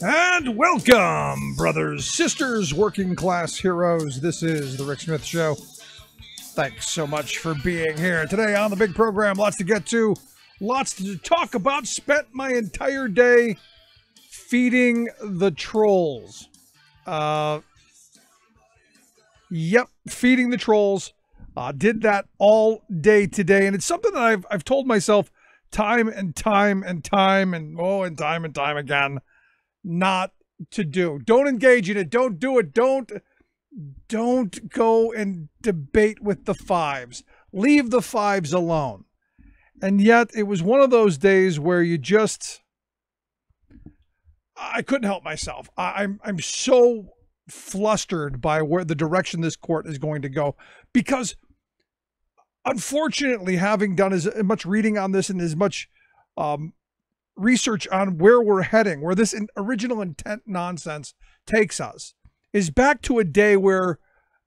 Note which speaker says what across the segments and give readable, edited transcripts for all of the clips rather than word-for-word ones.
Speaker 1: And welcome, brothers, sisters, working class heroes. This is the Rick Smith Show. Thanks so much for being here today on the big program. Lots to get to, lots to talk about. Spent my entire day feeding the trolls. Yep, feeding the trolls. Did that all day today, and it's something that I've told myself time and time again not to do. Don't engage in it. Don't do it. Don't go and debate with the fives. Leave the fives alone. And yet it was one of those days where I couldn't help myself. I'm so flustered by where the direction this court is going to go, because unfortunately, having done as much reading on this and as much research on where we're heading, where this original intent nonsense takes us, is back to a day where,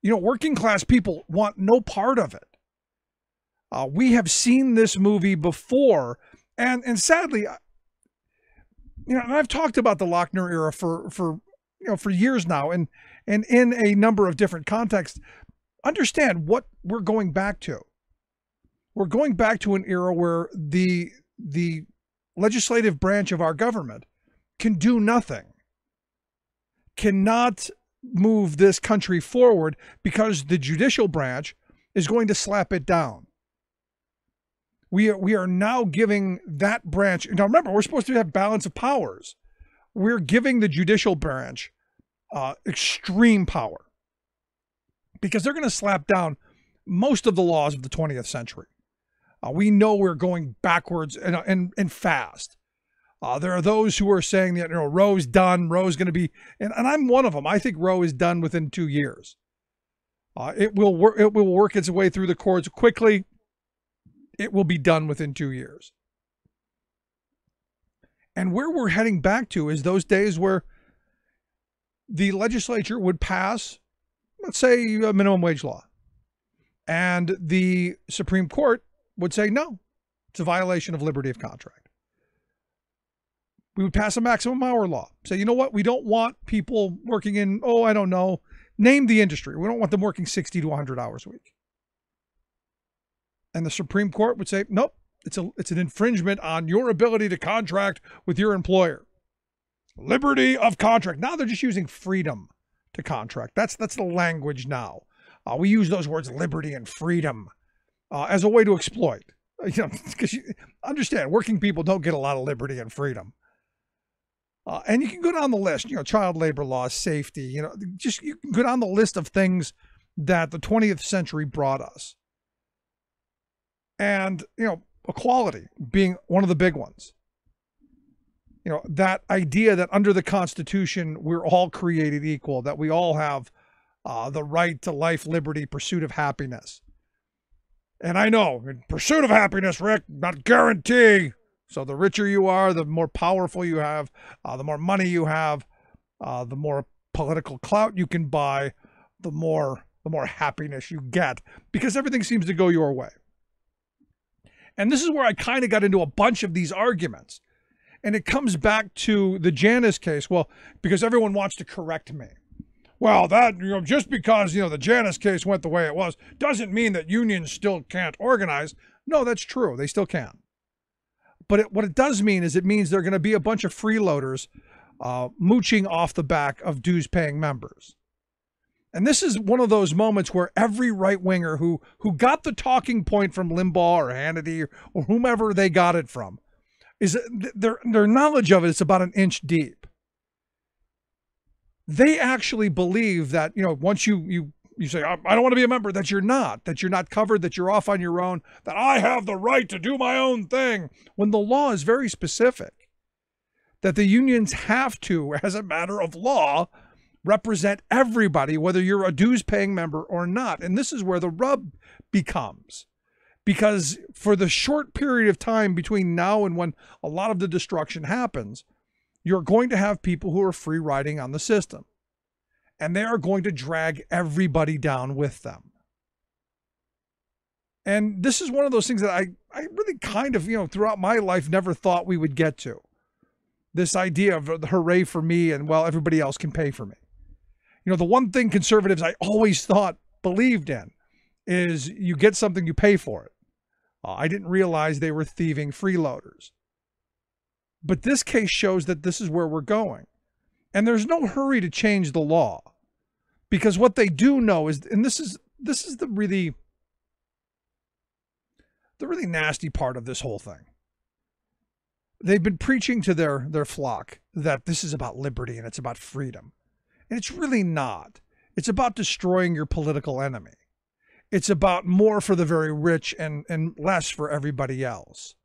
Speaker 1: working class people want no part of it. We have seen this movie before, and sadly, and I've talked about the Lochner era for years now, and in a number of different contexts. Understand what we're going back to. We're going back to an era where the legislative branch of our government can do nothing, cannot move this country forward, because the judicial branch is going to slap it down. We are now giving that branch, now remember, we're supposed to have balance of powers. We're giving the judicial branch extreme power, because they're going to slap down most of the laws of the 20th century. We know we're going backwards and fast. There are those who are saying that Roe's done. Roe's going to be, and I'm one of them. I think Roe is done within 2 years. It will work its way through the courts quickly. It will be done within 2 years. And where we're heading back to is those days where the legislature would pass, let's say, a minimum wage law, and the Supreme Court would say, no, it's a violation of liberty of contract. We would pass a maximum hour law. Say, you know what? We don't want people working in, I don't know, name the industry. We don't want them working 60 to 100 hours a week. And the Supreme Court would say, nope, it's an infringement on your ability to contract with your employer. Liberty of contract. Now they're just using freedom to contract. That's the language now. We use those words, liberty and freedom, as a way to exploit. Because you understand, working people don't get a lot of liberty and freedom. And you can go down the list, child labor laws, safety, you can go down the list of things that the 20th century brought us. And, equality being one of the big ones. That idea that under the Constitution, we're all created equal, that we all have the right to life, liberty, pursuit of happiness. And I know, pursuit of happiness, Rick, not guarantee. So the richer you are, the more powerful you have, the more money you have, the more political clout you can buy, the more happiness you get, because everything seems to go your way. And this is where I kind of got into a bunch of these arguments. And it comes back to the Janus case. Well, because everyone wants to correct me. Well, that, just because, the Janus case went the way it was, doesn't mean that unions still can't organize. No, that's true. They still can. But what it does mean is it means there are going to be a bunch of freeloaders mooching off the back of dues-paying members. And this is one of those moments where every right-winger who got the talking point from Limbaugh or Hannity or whomever they got it from, is their knowledge of it is about an inch deep. They actually believe that, once you say, I don't want to be a member, that you're not covered, that you're off on your own, that I have the right to do my own thing, when the law is very specific, that the unions have to, as a matter of law, represent everybody, whether you're a dues-paying member or not. And this is where the rub becomes. Because for the short period of time between now and when a lot of the destruction happens, you're going to have people who are free riding on the system. And they are going to drag everybody down with them. And this is one of those things that I really kind of, throughout my life never thought we would get to. This idea of the hooray for me and, well, everybody else can pay for me. You know, the one thing conservatives I always thought believed in is you get something, you pay for it. I didn't realize they were thieving freeloaders. But this case shows that this is where we're going. And there's no hurry to change the law. Because what they do know is, and this is the really nasty part of this whole thing. They've been preaching to their flock that this is about liberty and it's about freedom. And it's really not. It's about destroying your political enemy. It's about more for the very rich and less for everybody else.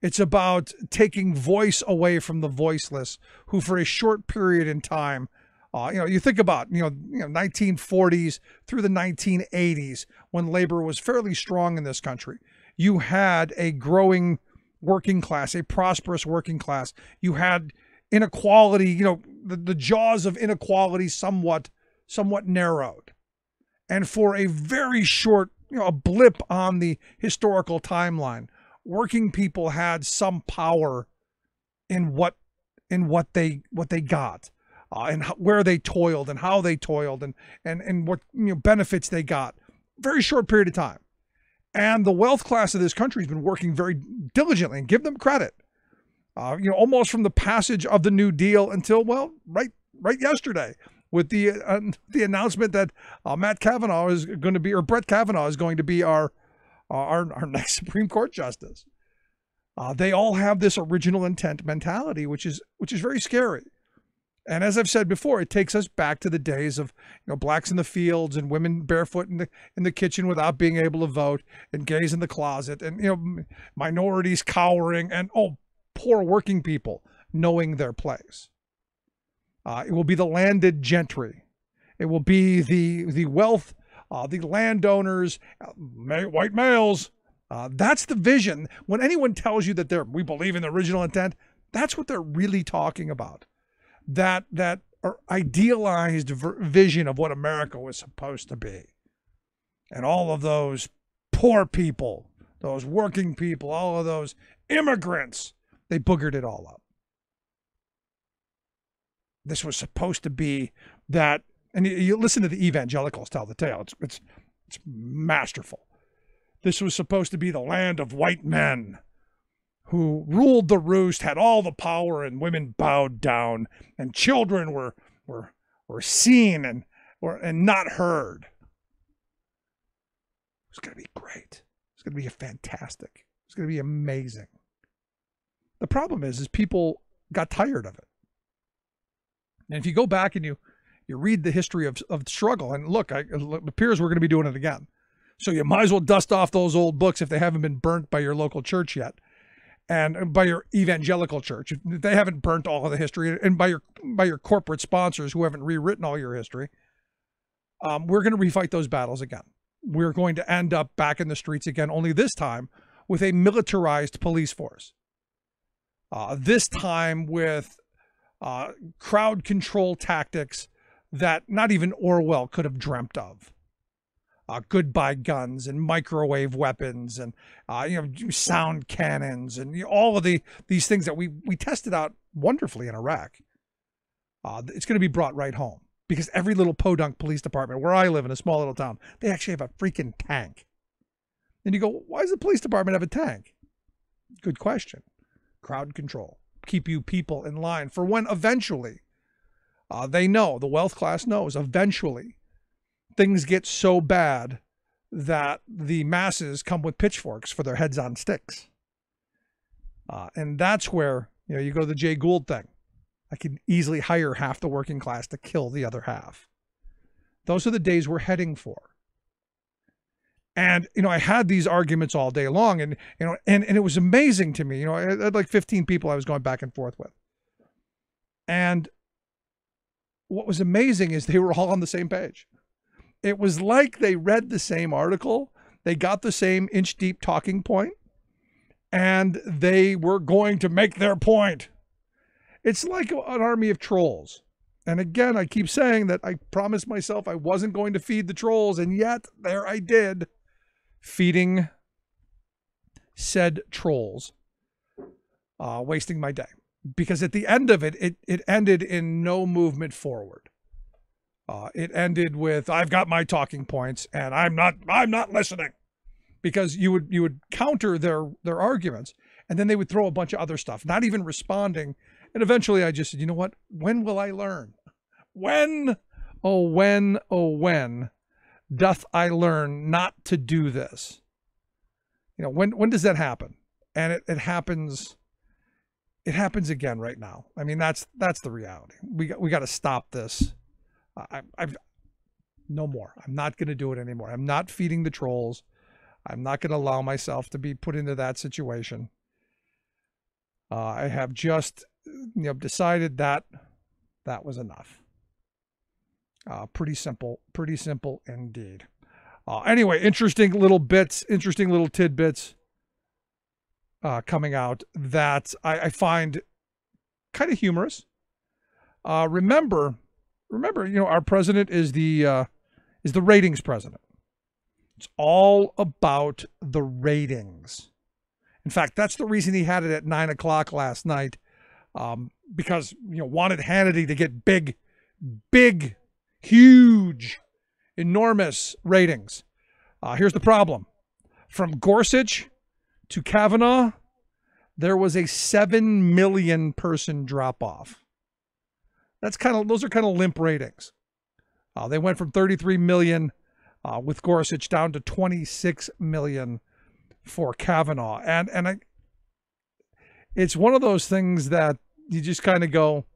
Speaker 1: It's about taking voice away from the voiceless, who for a short period in time, you think about, 1940s through the 1980s, when labor was fairly strong in this country. You had a growing working class, a prosperous working class. You had inequality, the jaws of inequality somewhat narrowed. And for a very short, a blip on the historical timeline, working people had some power in what they got, and where they toiled and how they toiled and what benefits they got. Very short period of time. And the wealth class of this country has been working very diligently, and give them credit. Almost from the passage of the New Deal until, well, right yesterday, with the announcement that Brett Kavanaugh is going to be our next Supreme Court justice. They all have this original intent mentality, which is very scary. And as I've said before, it takes us back to the days of blacks in the fields and women barefoot in the kitchen without being able to vote, and gays in the closet, and minorities cowering, and poor working people knowing their place. It will be the landed gentry. It will be the wealth, the landowners, white males. That's the vision. When anyone tells you that we believe in the original intent, that's what they're really talking about. That idealized vision of what America was supposed to be. And all of those poor people, those working people, all of those immigrants, they boogered it all up. This was supposed to be that, and you listen to the evangelicals tell the tale. It's masterful. This was supposed to be the land of white men who ruled the roost, had all the power, and women bowed down, and children were seen and not heard. It's going to be great. It's going to be fantastic. It's going to be amazing. The problem is people got tired of it. And if you go back and you read the history of struggle, and look, it appears we're going to be doing it again. So you might as well dust off those old books if they haven't been burnt by your local church yet, and by your evangelical church, if they haven't burnt all of the history, and by your corporate sponsors who haven't rewritten all your history. We're going to refight those battles again. We're going to end up back in the streets again, only this time with a militarized police force. This time with crowd control tactics that not even Orwell could have dreamt of. Goodbye guns and microwave weapons and sound cannons and all of these things that we tested out wonderfully in Iraq. It's going to be brought right home, because every little podunk police department where I live in a small little town, they actually have a freaking tank. And you go, why does the police department have a tank? Good question. Crowd control. Keep you people in line for when eventually they know, the wealth class knows, eventually things get so bad that the masses come with pitchforks for their heads on sticks. And that's where, you go to the Jay Gould thing. I can easily hire half the working class to kill the other half. Those are the days we're heading for. And, I had these arguments all day long, and it was amazing to me. I had like 15 people I was going back and forth with. And what was amazing is they were all on the same page. It was like they read the same article, they got the same inch-deep talking point, and they were going to make their point. It's like an army of trolls. And again, I keep saying that I promised myself I wasn't going to feed the trolls, and yet there I did, feeding said trolls, wasting my day. because at the end of it, it ended in no movement forward. It ended with, I've got my talking points and I'm not listening, because you would counter their arguments, and then they would throw a bunch of other stuff, not even responding. And eventually I just said, you know what? When will I learn? When, oh when doth I learn not to do this? You know, when does that happen? And it happens. It happens again right now. I mean, that's the reality. We got to stop this. I've no more. I'm not going to do it anymore. I'm not feeding the trolls. I'm not going to allow myself to be put into that situation. I have just, decided that was enough. Pretty simple indeed. Anyway, interesting little tidbits coming out that I find kind of humorous. Remember, our president is the ratings president. It's all about the ratings. In fact, that's the reason he had it at 9 o'clock last night, because wanted Hannity to get big, huge, enormous ratings. Here's the problem: from Gorsuch to Kavanaugh, there was a 7 million person drop off. Those are kind of limp ratings. They went from 33 million with Gorsuch down to 26 million for Kavanaugh. And it's one of those things that you just kind of go,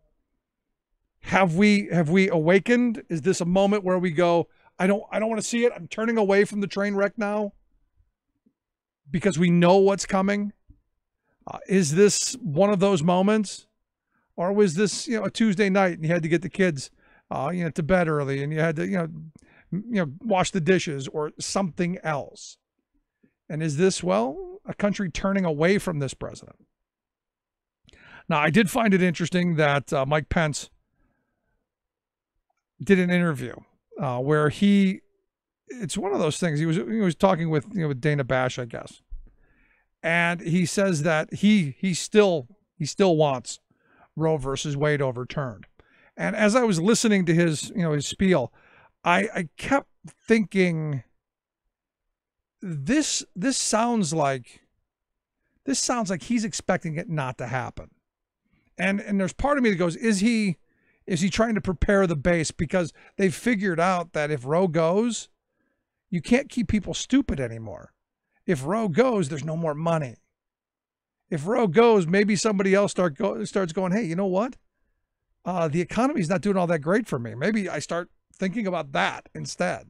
Speaker 1: have we awakened? Is this a moment where we go, I don't want to see it. I'm turning away from the train wreck now because we know what's coming. Is this one of those moments? Or was this, a Tuesday night and you had to get the kids, to bed early, and you had to, wash the dishes or something else? And is this, a country turning away from this president? Now, I did find it interesting that Mike Pence did an interview where it's one of those things. He was talking with, with Dana Bash, I guess. And he says that he still wants Roe versus Wade overturned. And as I was listening to his spiel, I kept thinking, this sounds like he's expecting it not to happen. And there's part of me that goes, is he trying to prepare the base? Because they've figured out that if Roe goes, you can't keep people stupid anymore. If Roe goes, there's no more money. If Roe goes, maybe somebody else starts going, hey, you know what? The economy's not doing all that great for me. Maybe I start thinking about that instead.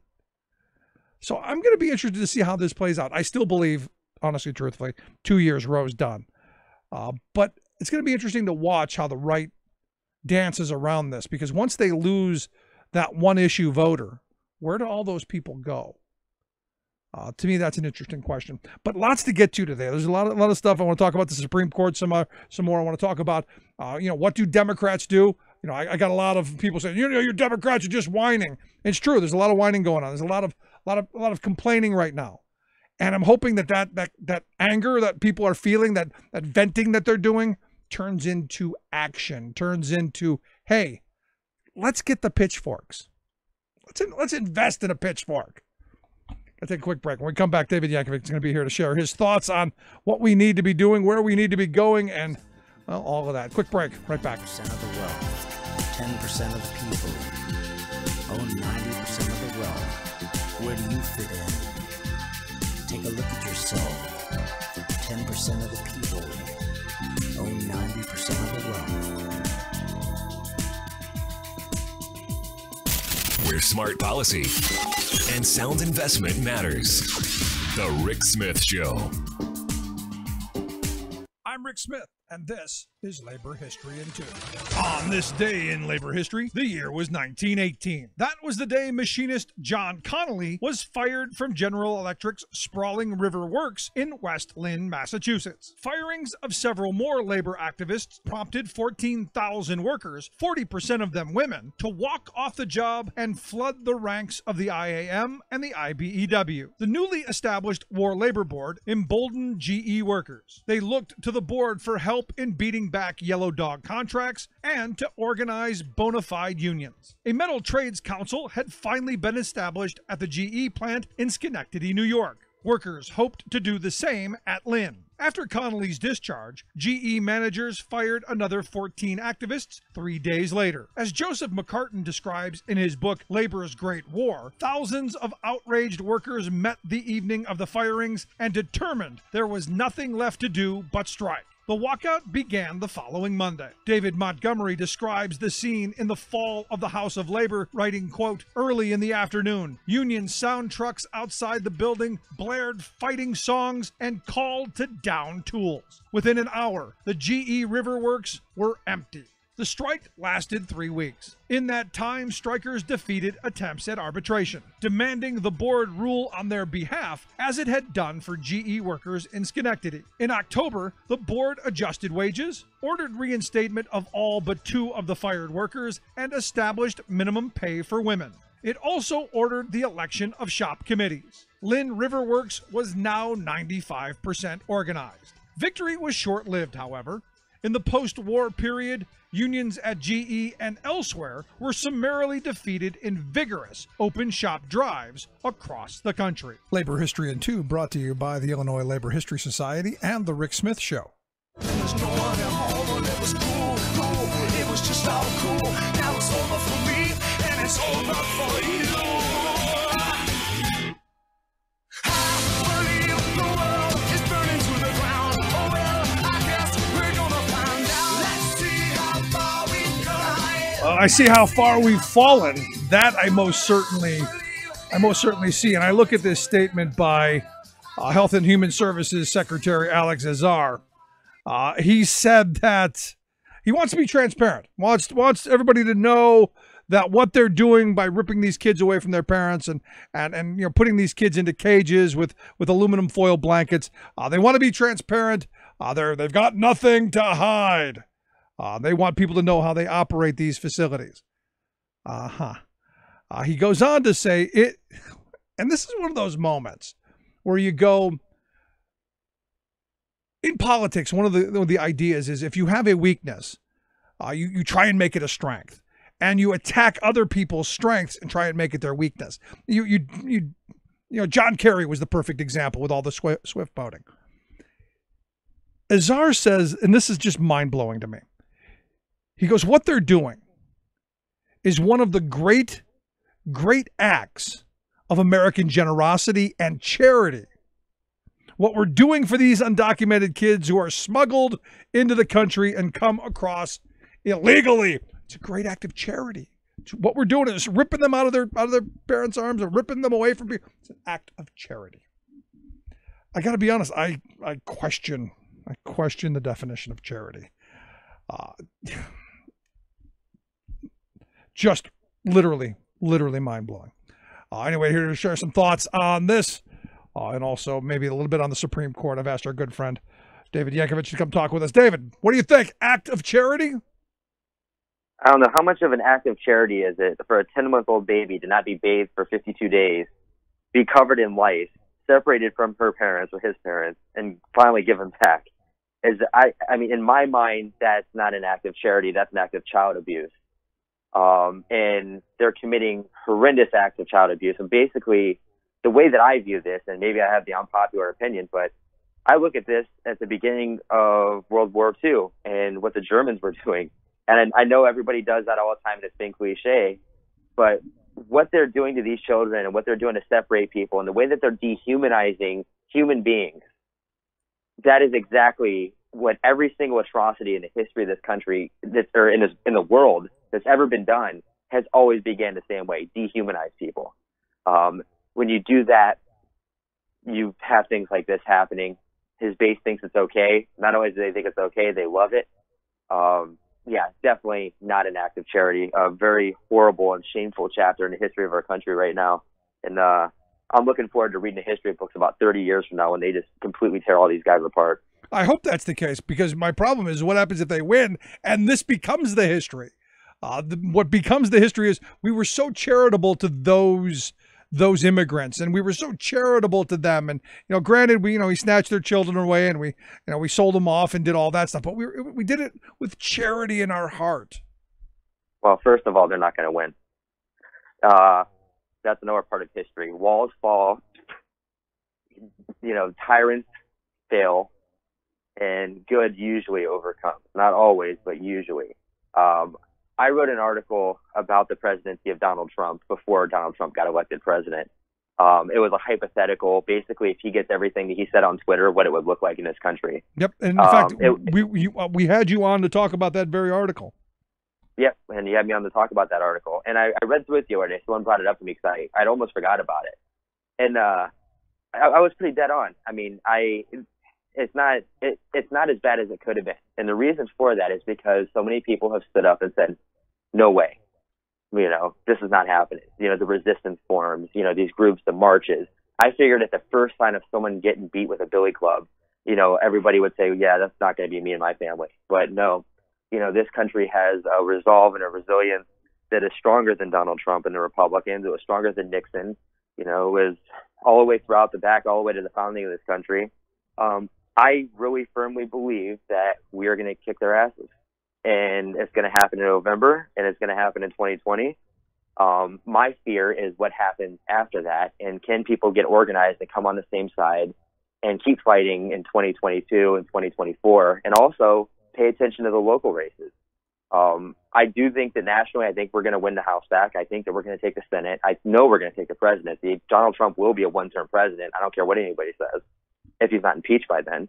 Speaker 1: So I'm going to be interested to see how this plays out. I still believe, honestly, truthfully, 2 years, Roe's done. But it's going to be interesting to watch how the right dances around this, because once they lose that one issue voter, where do all those people go? To me, that's an interesting question, but lots to get to today. There's a lot of stuff. I want to talk about the Supreme Court some more. I want to talk about, what do Democrats do? I got a lot of people saying, your Democrats are just whining. It's true. There's a lot of whining going on. There's a lot of complaining right now. And I'm hoping that anger that people are feeling, that venting that they're doing, turns into action, turns into, hey, let's get the pitchforks. Let's invest in a pitchfork. I'll take a quick break. When we come back, David Yankovich is going to be here to share his thoughts on what we need to be doing, where we need to be going, and, well, all of that. Quick break. Right back.
Speaker 2: 10% of the wealth, 10% of the people own 90% of the wealth. Where do you fit in? Take a look at yourself. 10% of the people own 90% of the wealth.
Speaker 3: Where smart policy and sound investment matters. The Rick Smith Show.
Speaker 1: I'm Rick Smith, and this is Labor History in 2. On this day in labor history, the year was 1918. That was the day machinist John Connolly was fired from General Electric's sprawling river works in West Lynn, Massachusetts. Firings of several more labor activists prompted 14,000 workers, 40% of them women, to walk off the job and flood the ranks of the IAM and the IBEW. The newly established War Labor Board emboldened GE workers. They looked to the board for help help in beating back yellow dog contracts and to organize bona fide unions. A metal trades council had finally been established at the GE plant in Schenectady, New York. Workers hoped to do the same at Lynn. After Connolly's discharge, GE managers fired another 14 activists 3 days later. As Joseph McCartan describes in his book Labor's Great War, thousands of outraged workers met the evening of the firings and determined there was nothing left to do but strike. The walkout began the following Monday. David Montgomery describes the scene in the fall of the House of Labor, writing, quote, "Early in the afternoon, Union sound trucks outside the building blared fighting songs and called to down tools. Within an hour, the GE River Works were empty." The strike lasted 3 weeks. In that time, strikers defeated attempts at arbitration, demanding the board rule on their behalf as it had done for GE workers in Schenectady. In October, the board adjusted wages, ordered reinstatement of all but 2 of the fired workers, and established minimum pay for women. It also ordered the election of shop committees. Lynn River Works was now 95% organized. Victory was short-lived, however. In the post-war period, unions at GE and elsewhere were summarily defeated in vigorous open shop drives across the country. Labor History in 2 brought to you by the Illinois Labor History Society and The Rick Smith Show.
Speaker 4: There's no one at home, it was cool. It was just all cool. Now it's over for me, and it's over for you.
Speaker 1: I see how far we've fallen. That I most certainly see. And I look at this statement by Health and Human Services Secretary Alex Azar. He said that he wants to be transparent, wants everybody to know that what they're doing by ripping these kids away from their parents and you know, putting these kids into cages with aluminum foil blankets. They want to be transparent. They've got nothing to hide. They want people to know how they operate these facilities. He goes on to say it, and this is one of those moments where you go, in politics, one of the ideas is if you have a weakness, you try and make it a strength, and you attack other people's strengths and try and make it their weakness. You know, John Kerry was the perfect example with all the Swift boating. Azar says, and this is just mind-blowing to me, he goes, what they're doing is one of the great acts of American generosity and charity. What we're doing for these undocumented kids who are smuggled into the country and come across illegally, it's a great act of charity. What we're doing is ripping them out of their parents' arms or ripping them away from people. It's an act of charity. I got to be honest, I question the definition of charity. Just literally mind-blowing. Anyway, here to share some thoughts on this and also maybe a little bit on the Supreme Court. I've asked our good friend David Yankovich to come talk with us. David, what do you think? Act of charity?
Speaker 5: I don't know. How much of an act of charity is it for a 10-month-old baby to not be bathed for 52 days, be covered in lice, separated from her parents or his parents, and finally given back? I mean, in my mind, that's not an act of charity. That's an act of child abuse. And they're committing horrendous acts of child abuse. And basically, the way that I view this, and maybe I have the unpopular opinion, but I look at this at the beginning of World War II and what the Germans were doing. And I know everybody does that all the time, and it's been cliche, but what they're doing to these children and what they're doing to separate people and the way that they're dehumanizing human beings, that is exactly what every single atrocity in the history of this country, or in the world, that's ever been done has always began the same way: dehumanize people. When you do that, you have things like this happening. His base thinks it's okay. Not only do they think it's okay, they love it. Yeah, definitely not an act of charity. A very horrible and shameful chapter in the history of our country right now. And I'm looking forward to reading the history books about 30 years from now when they just completely tear all these guys apart.
Speaker 1: I hope that's the case, because my problem is what happens if they win and this becomes the history. What becomes the history is we were so charitable to those those immigrants, and we were so charitable to them. And granted, we snatched their children away, and we sold them off and did all that stuff, but we did it with charity in our heart.
Speaker 5: Well, first of all, they're not going to win. That's another part of history. Walls fall, tyrants fail, and good usually overcomes. Not always, but usually. I wrote an article about the presidency of Donald Trump before Donald Trump got elected president. It was a hypothetical, basically, if he gets everything that he said on Twitter, what it would look like in this country.
Speaker 1: Yep, and in fact, we had you on to talk about that very article.
Speaker 5: Yep, and you had me on to talk about that article. And I read through it the other day. Someone brought it up to me because I'd almost forgot about it. And I was pretty dead on. I mean, it's not as bad as it could have been. And the reason for that is because so many people have stood up and said, no way. This is not happening. The resistance forums, these groups, the marches. I figured at the first sign of someone getting beat with a billy club, everybody would say, yeah, that's not going to be me and my family. But no, this country has a resolve and a resilience that is stronger than Donald Trump and the Republicans. It was stronger than Nixon. It was all the way throughout the back, all the way to the founding of this country. I really firmly believe that we are going to kick their asses. And it's going to happen in November, and it's going to happen in 2020. My fear is what happens after that, and can people get organized and come on the same side and keep fighting in 2022 and 2024, and also pay attention to the local races. I do think that nationally, I think we're going to win the House back. I think that we're going to take the Senate. I know we're going to take the presidency. Donald Trump will be a one-term president. I don't care what anybody says, if he's not impeached by then.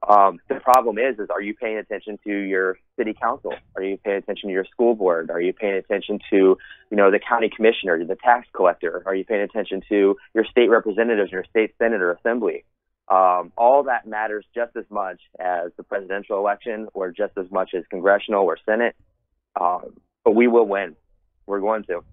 Speaker 5: The problem is are you paying attention to your city council? Are you paying attention to your school board? Are you paying attention to, the county commissioner, the tax collector? Are you paying attention to your state representatives, your state senate or assembly? All that matters just as much as the presidential election or just as much as congressional or senate. But we will win. We're going to.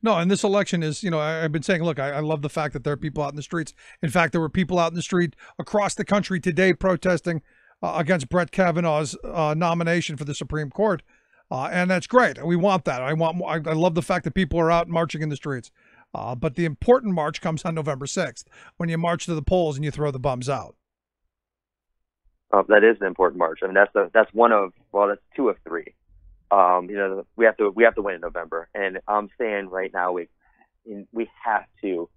Speaker 1: No, and this election is, I've been saying, look, I love the fact that there are people out in the streets. In fact, there were people out in the street across the country today protesting against Brett Kavanaugh's nomination for the Supreme Court. And that's great. We want that. I love the fact that people are out marching in the streets. But the important march comes on November 6th, when you march to the polls and you throw the bums out.
Speaker 5: That is an important march. I mean, that's two of three. We have to win in November, and I'm saying right now we have to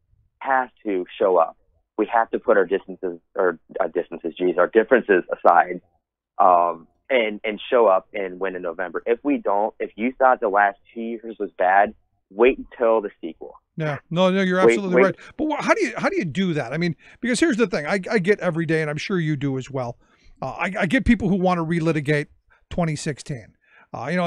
Speaker 5: show up. We have to put our differences aside, and show up and win in November. If we don't, if you thought the last 2 years was bad, wait until the sequel.
Speaker 1: Yeah, no, you're absolutely right. But how do you do that? I mean, because here's the thing: I get every day, and I'm sure you do as well. I get people who want to relitigate 2016.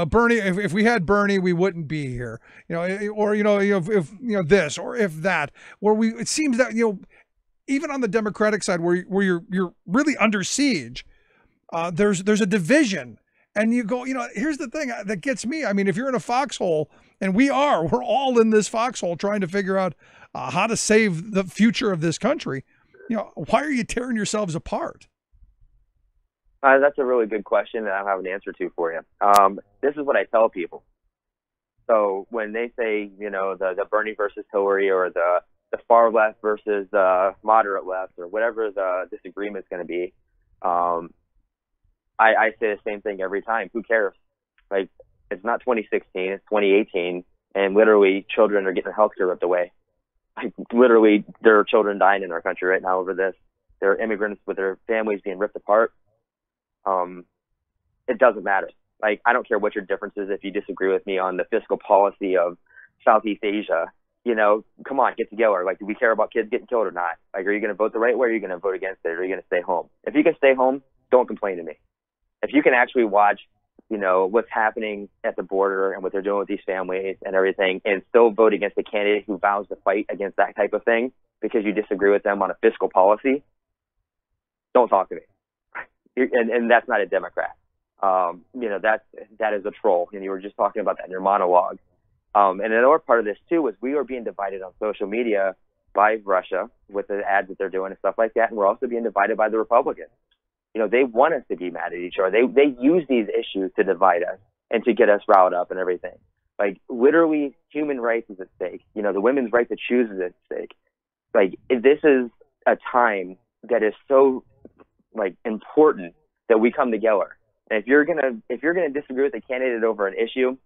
Speaker 1: Bernie, if we had Bernie, we wouldn't be here, if this or if that, it seems that, even on the Democratic side where you're really under siege, there's a division, and you go, here's the thing that gets me. I mean, if you're in a foxhole, and we're all in this foxhole trying to figure out how to save the future of this country, why are you tearing yourselves apart?
Speaker 5: That's a really good question, and I don't have an answer to for you. This is what I tell people. So when they say, the Bernie versus Hillary, or the far left versus the moderate left, or whatever the disagreement is going to be, I say the same thing every time. Who cares? Like, it's not 2016, it's 2018, and literally children are getting their health care ripped away. Like, literally, there are children dying in our country right now over this. There are immigrants with their families being ripped apart. It doesn't matter. Like, I don't care what your difference is. If you disagree with me on the fiscal policy of Southeast Asia, come on, get together. Like, do we care about kids getting killed or not? Like, are you going to vote the right way, or are you going to vote against it, or are you going to stay home? If you can stay home, don't complain to me. If you can actually watch, what's happening at the border and what they're doing with these families and everything, and still vote against a candidate who vows to fight against that type of thing because you disagree with them on a fiscal policy, don't talk to me. And that's not a Democrat. That is a troll. And you were just talking about that in your monologue. And another part of this too is we are being divided on social media by Russia with the ads that they're doing and stuff like that. And we're also being divided by the Republicans. They want us to be mad at each other. They use these issues to divide us and to get us riled up and everything. Like, literally, human rights is at stake. You know, the women's right to choose is at stake. Like, this is a time that is so, like, important that we come together. And if you're gonna disagree with a candidate over an issue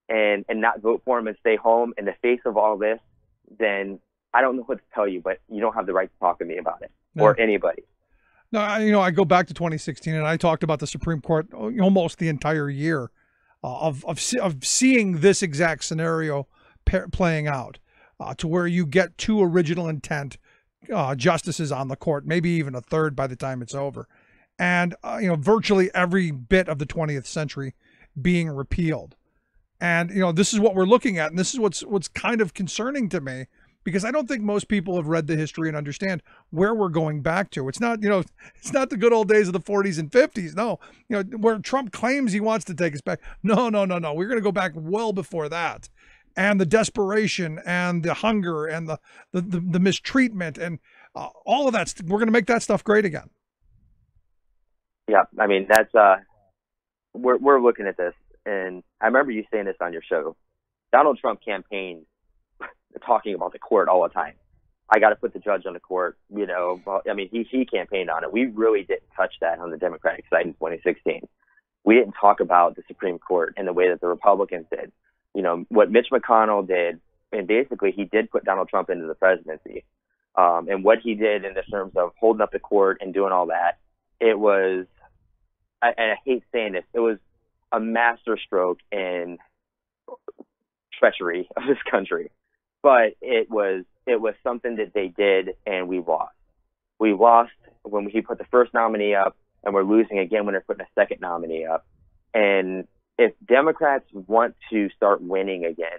Speaker 5: and not vote for him and stay home in the face of all this, then I don't know what to tell you, but you don't have the right to talk to me about it or anybody.
Speaker 1: No, I go back to 2016, and I talked about the Supreme Court almost the entire year of seeing this exact scenario playing out, to where you get 2 original intent justices on the court, maybe even a third by the time it's over, and virtually every bit of the 20th century being repealed. And this is what we're looking at, and this is what's kind of concerning to me, because I don't think most people have read the history and understand where we're going back to. It's not, it's not the good old days of the 40s and 50s. No, where Trump claims he wants to take us back. No. We're going to go back well before that. And the desperation and the hunger and the mistreatment and all of that, we're going to make that stuff great again.
Speaker 5: Yeah, I mean, that's we're looking at this, and I remember you saying this on your show. Donald Trump campaigned talking about the court all the time. I got to put the judge on the court. I mean, he campaigned on it. We really didn't touch that on the Democratic side in 2016. We didn't talk about the Supreme Court in the way that the Republicans did. What Mitch McConnell did, and basically he did put Donald Trump into the presidency. And what he did in the terms of holding up the court and doing all that, it was, and I hate saying this, it was a masterstroke in treachery of this country. But it was something that they did, and we lost. We lost when he put the first nominee up, and we're losing again when they're putting a second nominee up. And if Democrats want to start winning again,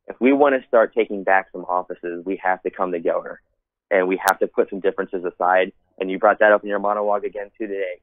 Speaker 5: if we want to start taking back some offices, we have to come together, and we have to put some differences aside. And you brought that up in your monologue again too today.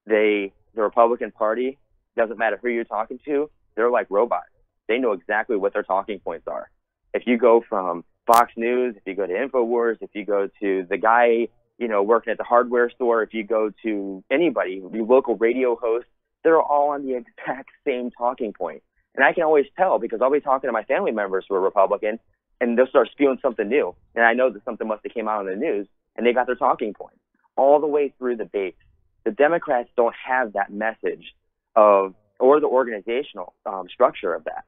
Speaker 5: The Republican Party, doesn't matter who you're talking to, they're like robots. They know exactly what their talking points are. If you go from Fox News, if you go to InfoWars, if you go to the guy, working at the hardware store, if you go to anybody, the local radio host, they're all on the exact same talking point. And I can always tell because I'll be talking to my family members who are Republican, and they'll start spewing something new. And I know that something must have came out on the news, and they got their talking point all the way through the base. The Democrats don't have that message or the organizational structure of that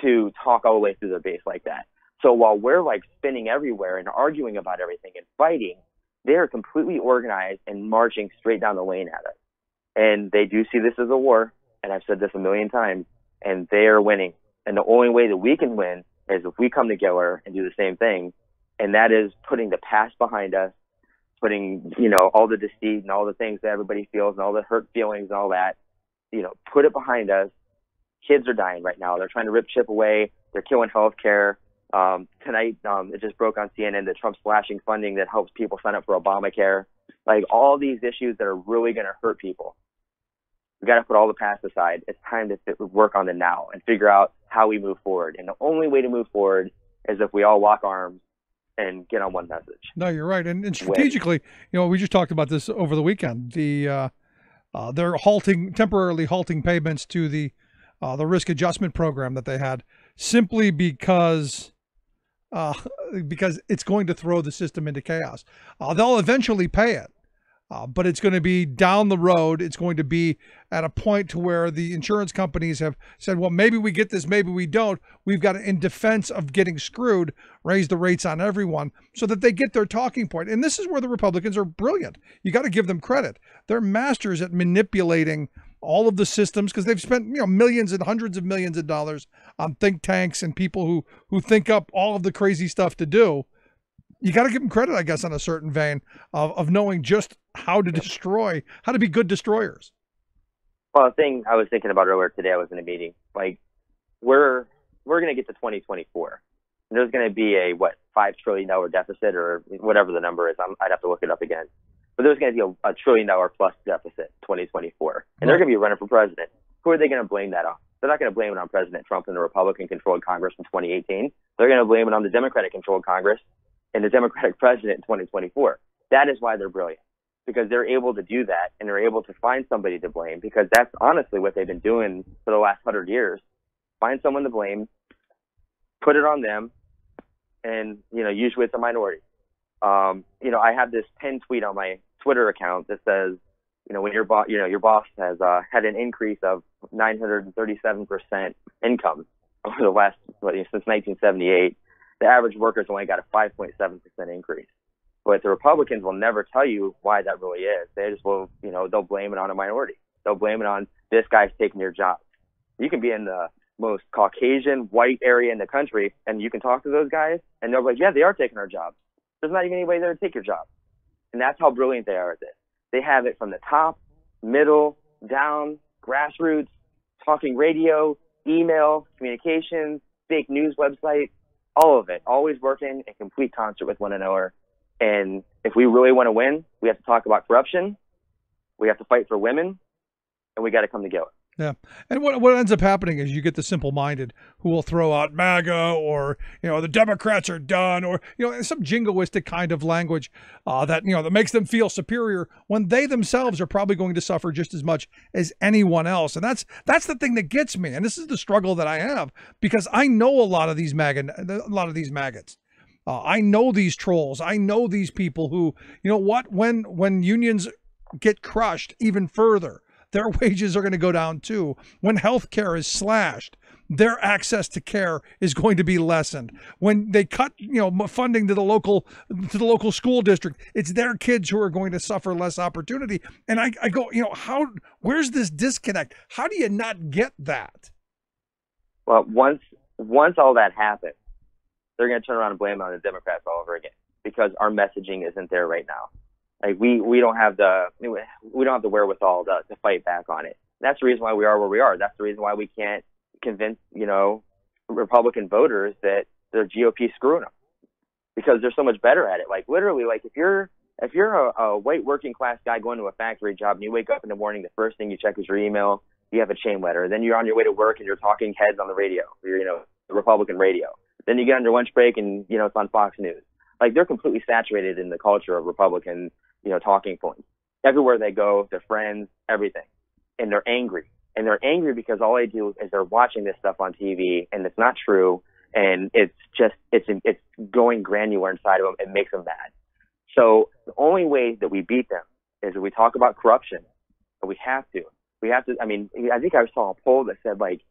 Speaker 5: to talk all the way through their base like that. So while we're like spinning everywhere and arguing about everything and fighting, they're completely organized and marching straight down the lane at us. And they do see this as a war, and I've said this a million times, and they are winning. And the only way that we can win is if we come together and do the same thing, and that is putting the past behind us, putting, all the deceit and all the things that everybody feels and all the hurt feelings and all that, put it behind us. Kids are dying right now. They're trying to rip chip away. They're killing healthcare. Tonight, it just broke on CNN that Trump's slashing funding that helps people sign up for Obamacare. Like all these issues that are really going to hurt people. We got to put all the past aside. It's time to work on the now and figure out how we move forward. And the only way to move forward is if we all lock arms and get on one message.
Speaker 1: No, you're right. And strategically, we just talked about this over the weekend. They're temporarily halting payments to the risk adjustment program that they had simply because it's going to throw the system into chaos. They'll eventually pay it, but it's going to be down the road. It's going to be at a point to where the insurance companies have said, well, maybe we get this, maybe we don't. We've got to, in defense of getting screwed, raise the rates on everyone so that they get their talking point. And this is where the Republicans are brilliant. You got to give them credit. They're masters at manipulating all of the systems because they've spent millions and hundreds of millions of dollars on think tanks and people who think up all of the crazy stuff to do. You got to give them credit, I guess, on a certain vein of knowing just how to be good destroyers.
Speaker 5: Well, the thing I was thinking about earlier today, I was in a meeting. Like, we're going to get to 2024. And there's going to be a $5 trillion deficit or whatever the number is. I'd have to look it up again. But there's going to be a $1 trillion plus deficit 2024, and they're going to be running for president. Who are they going to blame that on? They're not going to blame it on President Trump and the Republican-controlled Congress in 2018. They're going to blame it on the Democratic-controlled Congress and the Democratic president in 2024. That is why they're brilliant, because they're able to do that, and they're able to find somebody to blame, because that's honestly what they've been doing for the last 100 years. find someone to blame, put it on them, and, usually it's a minority. I have this pinned tweet on my Twitter account that says, when your boss has had an increase of 937% income over the last since 1978, the average worker's only got a 5.7% increase. But the Republicans will never tell you why that really is. They just will, they'll blame it on a minority. They'll blame it on this guy's taking your job. You can be in the most Caucasian white area in the country, and you can talk to those guys, and they're like, yeah, they are taking our jobs. There's not even anybody there to take your job. And that's how brilliant they are at this. They have it from the top, middle, down, grassroots, talking radio, email, communications, fake news website, all of it, always working in complete concert with one another. And if we really want to win, we have to talk about corruption, we have to fight for women, and we got to come together.
Speaker 1: Yeah. And what ends up happening is you get the simple-minded who will throw out MAGA or, the Democrats are done, or, some jingoistic kind of language that makes them feel superior when they themselves are probably going to suffer just as much as anyone else. And that's the thing that gets me. And this is the struggle that I have, because I know a lot of these maggots. I know these trolls. I know these people who, when unions get crushed even further, their wages are going to go down too. When health care is slashed, their access to care is going to be lessened. When they cut, funding to the local school district, it's their kids who are going to suffer less opportunity. And I go, where's this disconnect? How do you not get that?
Speaker 5: Well, once all that happens, they're going to turn around and blame it on the Democrats all over again, because our messaging isn't there right now. Like we don't have the wherewithal to fight back on it. That's the reason why we are where we are. That's the reason why we can't convince Republican voters that they're GOP screwing them, because they're so much better at it. Like literally, like if you're a white working class guy going to a factory job and you wake up in the morning, the first thing you check is your email. You have a chain letter. Then you're on your way to work and you're talking heads on the radio, the Republican radio. Then you get on your lunch break and it's on Fox News. Like they're completely saturated in the culture of Republican talking points. Everywhere they go, their friends, everything. And they're angry. And they're angry because all they do is they're watching this stuff on TV, and it's not true. And it's going granular inside of them. It makes them mad. So the only way that we beat them is if we talk about corruption. But we have to. I mean, I think I saw a poll that said like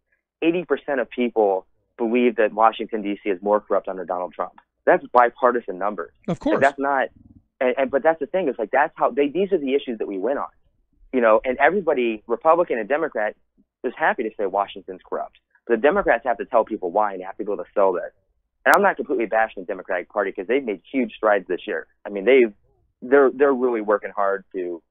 Speaker 5: 80% of people believe that Washington, D.C. is more corrupt under Donald Trump. That's bipartisan numbers.
Speaker 1: Of course.
Speaker 5: But that's not. But that's the thing. It's like that's how these are the issues that we win on, and everybody, Republican and Democrat, is happy to say Washington's corrupt. But the Democrats have to tell people why, and they have to be able to sell this. And I'm not completely bashing the Democratic Party, because they've made huge strides this year. I mean, they're really working hard to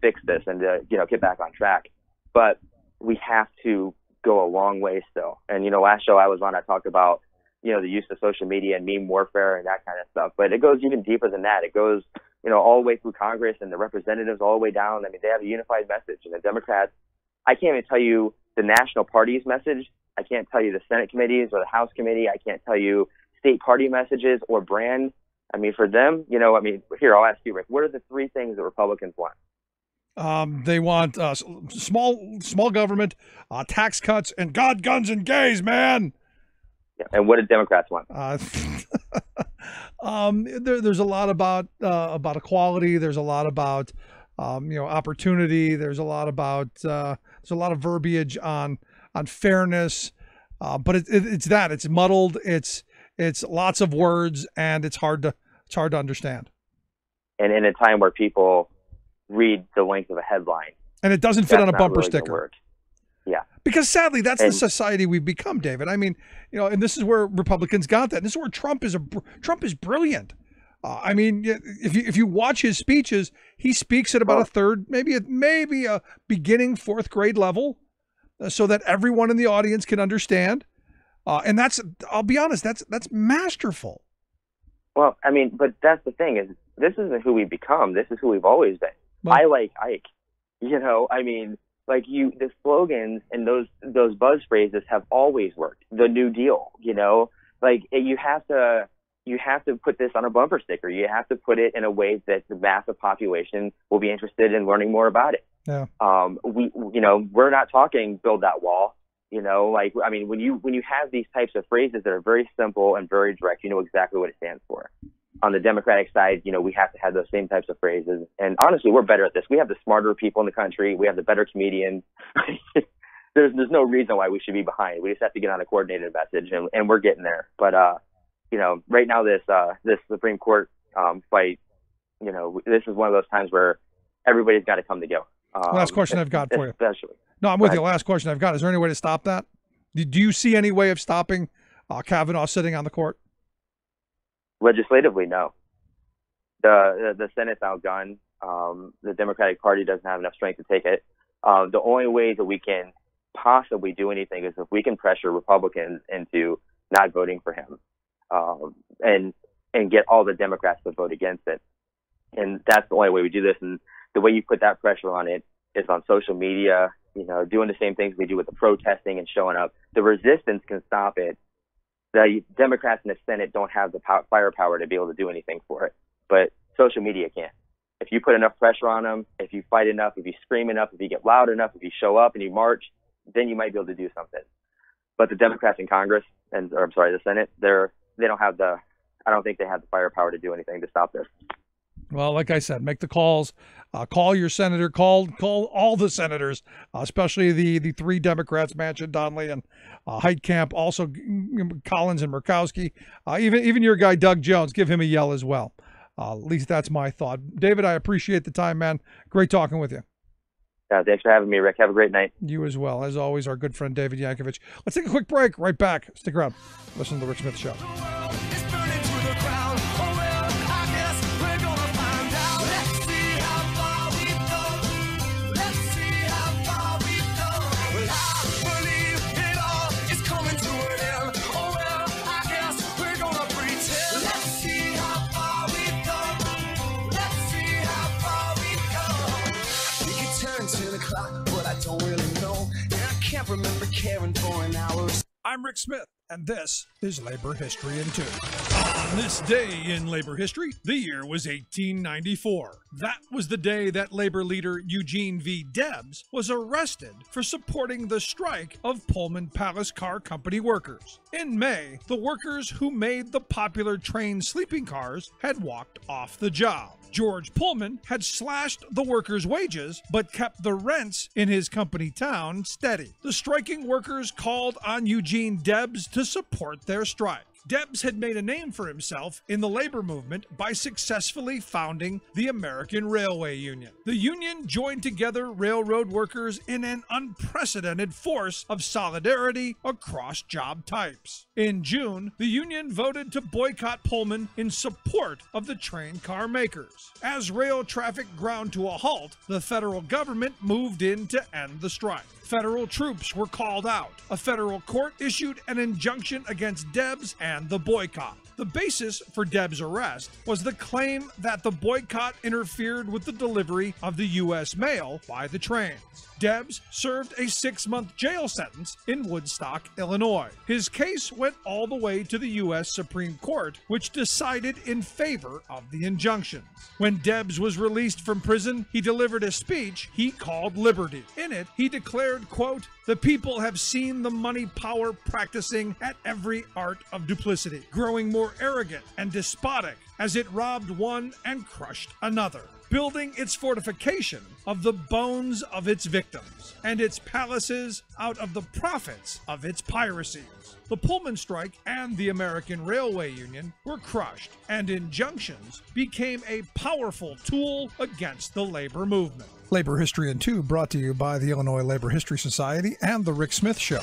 Speaker 5: fix this and to get back on track. But we have to go a long way still. And last show I was on, I talked about the use of social media and meme warfare and that kind of stuff. But it goes even deeper than that. It goes, all the way through Congress and the representatives all the way down. I mean, they have a unified message. And the Democrats, I can't even tell you the national party's message. I can't tell you the Senate committees or the House committee. I can't tell you state party messages or brand. I mean, for them, here, I'll ask you, Rick, what are the three things that Republicans want?
Speaker 1: They want small government, tax cuts, and God, guns, and gays, man.
Speaker 5: Yeah. And what do Democrats want?
Speaker 1: There's a lot about equality. There's a lot about opportunity. There's a lot of verbiage on fairness. But it's muddled. It's lots of words, and it's hard to understand. And
Speaker 5: in a time where people read the length of a headline,
Speaker 1: and it doesn't fit on a bumper sticker.
Speaker 5: Yeah.
Speaker 1: Because sadly, that's the society we've become, David. I mean, and this is where Republicans got that. This is where Trump is brilliant. I mean, if you watch his speeches, he speaks at about a third, maybe a beginning fourth grade level, so that everyone in the audience can understand. And I'll be honest, that's masterful.
Speaker 5: Well, I mean, but that's the thing, is this isn't who we've become. This is who we've always been. Well, I like Ike. I mean, like the slogans and those buzz phrases have always worked. The New Deal, like you have to put this on a bumper sticker. You have to put it in a way that the massive population will be interested in learning more about it.
Speaker 1: Yeah.
Speaker 5: We're not talking build that wall. You know, like, I mean, when you have these types of phrases that are very simple and very direct, you know exactly what it stands for. On the Democratic side, you know, we have to have those same types of phrases. And honestly, we're better at this. We have the smarter people in the country. We have the better comedians. There's no reason why we should be behind. We just have to get on a coordinated message, and we're getting there. But, you know, right now this Supreme Court fight, you know, this is one of those times where everybody's got to come together.
Speaker 1: Last question I've got for you.
Speaker 5: Especially.
Speaker 1: No, I'm with you. Last question I've got. Is there any way to stop that? Do you see any way of stopping Kavanaugh sitting on the court?
Speaker 5: Legislatively, no. The Senate's outgunned. The Democratic Party doesn't have enough strength to take it. The only way that we can possibly do anything is if we can pressure Republicans into not voting for him, and get all the Democrats to vote against it. And that's the only way we do this. And the way you put that pressure on it is on social media, you know, doing the same things we do with the protesting and showing up. The resistance can stop it. The Democrats in the Senate don't have the firepower to be able to do anything for it, but social media can. If you put enough pressure on them, if you fight enough, if you scream enough, if you get loud enough, if you show up and you march, then you might be able to do something. But the Democrats in Congress, the Senate, they don't have I don't think they have the firepower to do anything to stop this.
Speaker 1: Well, like I said, make the calls. Call your senator. Call all the senators, especially the three Democrats, Manchin, Donnelly, and Heitkamp. Also, Collins and Murkowski. Even your guy Doug Jones. Give him a yell as well. At least that's my thought. David, I appreciate the time, man. Great talking with you.
Speaker 5: Thanks for having me, Rick. Have a great night.
Speaker 1: You as well. As always, our good friend David Yankovich. Let's take a quick break. Right back. Stick around. Listen to the Rick Smith Show.
Speaker 4: Remember caring for an hour.
Speaker 1: I'm Rick Smith, and this is Labor History in 2. On this day in labor history, the year was 1894. That was the day that labor leader Eugene V. Debs was arrested for supporting the strike of Pullman Palace Car Company workers. In May, the workers who made the popular train sleeping cars had walked off the job. George Pullman had slashed the workers' wages, but kept the rents in his company town steady. The striking workers called on Eugene Debs to support their strike. Debs had made a name for himself in the labor movement by successfully founding the American Railway Union. The union joined together railroad workers in an unprecedented force of solidarity across job types. In June, the union voted to boycott Pullman in support of the train car makers. As rail traffic ground to a halt, the federal government moved in to end the strike. Federal troops were called out. A federal court issued an injunction against Debs and the boycott. The basis for Debs' arrest was the claim that the boycott interfered with the delivery of the U.S. mail by the trains. Debs served a 6-month jail sentence in Woodstock, Illinois. His case went all the way to the U.S. Supreme Court, which decided in favor of the injunctions. When Debs was released from prison, he delivered a speech he called Liberty. In it, he declared, quote, "The people have seen the money power practicing at every art of duplicity, growing more arrogant and despotic as it robbed one and crushed another, building its fortification of the bones of its victims, and its palaces out of the profits of its piracies." The Pullman strike and the American Railway Union were crushed, and injunctions became a powerful tool against the labor movement. Labor History in 2 brought to you by the Illinois Labor History Society and The Rick Smith Show.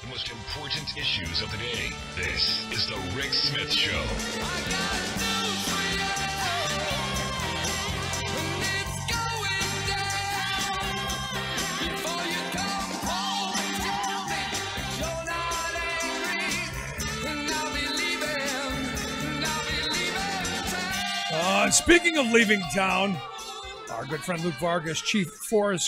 Speaker 3: The most important issues of the day. This is The Rick Smith Show.
Speaker 1: And speaking of leaving town, our good friend Luke Vargas, chief foreign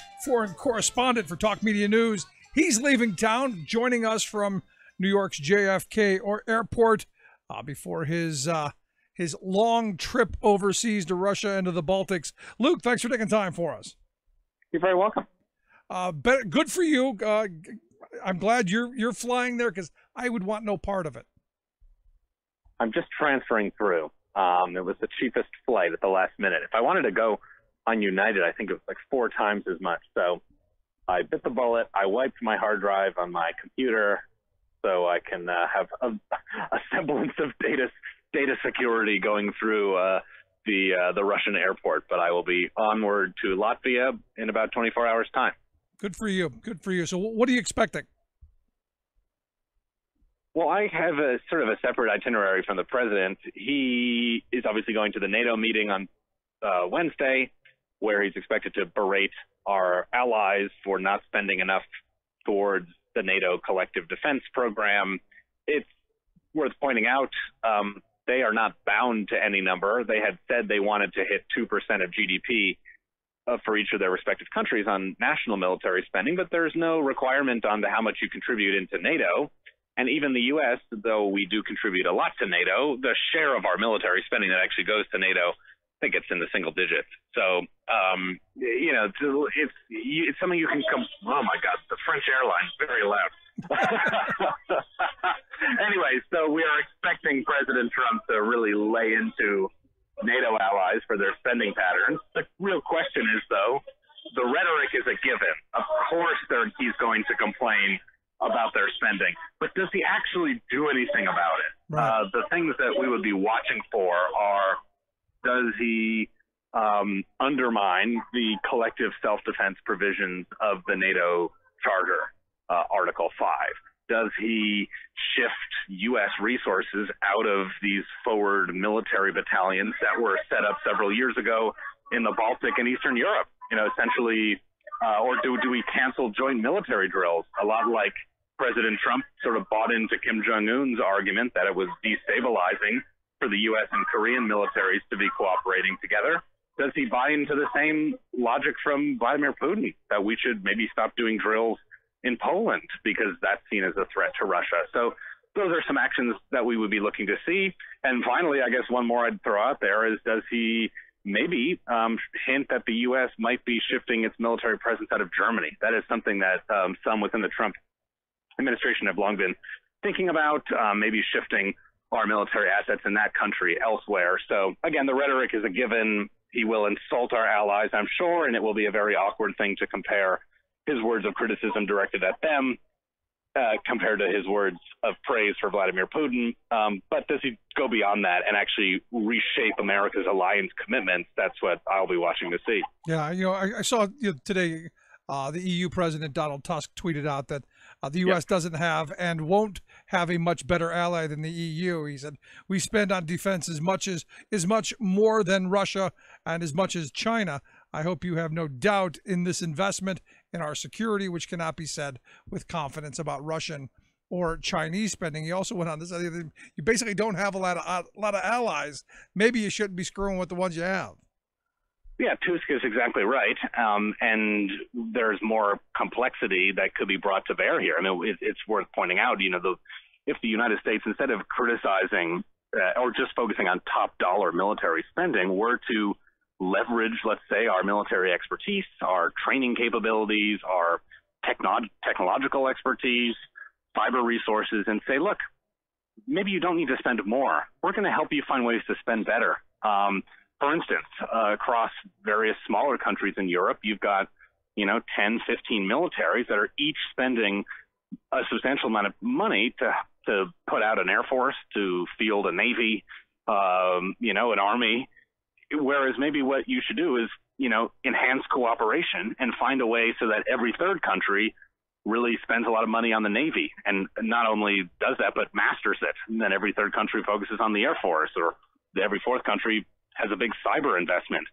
Speaker 1: correspondent for Talk Media News, he's leaving town, joining us from New York's JFK Airport before his long trip overseas to Russia and to the Baltics. Luke, thanks for taking time for us.
Speaker 6: You're very welcome.
Speaker 1: Good for you. I'm glad you're flying there because I would want no part of it.
Speaker 6: I'm just transferring through. It was the cheapest flight at the last minute. If I wanted to go on United, I think it was like 4 times as much. So I bit the bullet. I wiped my hard drive on my computer so I can have a semblance of data security going through the Russian airport. But I will be onward to Latvia in about 24 hours' time.
Speaker 1: Good for you. Good for you. So what are you expecting?
Speaker 6: Well, I have a sort of a separate itinerary from the president. He is obviously going to the NATO meeting on Wednesday, where he's expected to berate our allies for not spending enough towards the NATO collective defense program. It's worth pointing out they are not bound to any number. They had said they wanted to hit 2% of GDP for each of their respective countries on national military spending, but there's no requirement on how much you contribute into NATO. And even the U.S., though we do contribute a lot to NATO, the share of our military spending that actually goes to NATO, I think it's in the single digits. So, it's something you can come. Oh my God, the French airline, very loud. Anyway, so we are expecting President Trump to really lay into NATO allies for their spending patterns. The real question is, though, the rhetoric is a given. Of course, he's going to complain about their spending, but does he actually do anything about it? Right. The things that we would be watching for are, does he undermine the collective self-defense provisions of the NATO Charter, Article 5? Does he shift U.S. resources out of these forward military battalions that were set up several years ago in the Baltic and Eastern Europe? Essentially, or do we cancel joint military drills? A lot like President Trump sort of bought into Kim Jong-un's argument that it was destabilizing for the U.S. and Korean militaries to be cooperating together. Does he buy into the same logic from Vladimir Putin that we should maybe stop doing drills in Poland because that's seen as a threat to Russia? So those are some actions that we would be looking to see. And finally, I guess one more I'd throw out there is, does he maybe hint that the U.S. might be shifting its military presence out of Germany? That is something that some within the Trump administration have long been thinking about, maybe shifting our military assets in that country elsewhere. So again, the rhetoric is a given. He will insult our allies, I'm sure, and it will be a very awkward thing to compare his words of criticism directed at them compared to his words of praise for Vladimir Putin. But does he go beyond that and actually reshape America's alliance commitments? That's what I'll be watching to see.
Speaker 1: Yeah, I saw today the EU President Donald Tusk tweeted out that the U.S. doesn't have and won't have a much better ally than the EU. He said, we spend on defense as much more than Russia and as much as China. I hope you have no doubt in this investment in our security, which cannot be said with confidence about Russian or Chinese spending. He also went on this other thing. You basically don't have a lot of allies. Maybe you shouldn't be screwing with the ones you have.
Speaker 6: Yeah, Tusk is exactly right. And there's more complexity that could be brought to bear here. I mean, it's worth pointing out, if the United States, instead of criticizing or just focusing on top dollar military spending, were to leverage, let's say, our military expertise, our training capabilities, our technological expertise, cyber resources, and say, look, maybe you don't need to spend more. We're going to help you find ways to spend better. For instance, across various smaller countries in Europe, you've got, 10, 15 militaries that are each spending a substantial amount of money to put out an air force, to field a navy, an army. Whereas maybe what you should do is, enhance cooperation and find a way so that every third country really spends a lot of money on the Navy and not only does that, but masters it. And then every third country focuses on the Air Force, or every fourth country has a big cyber investment.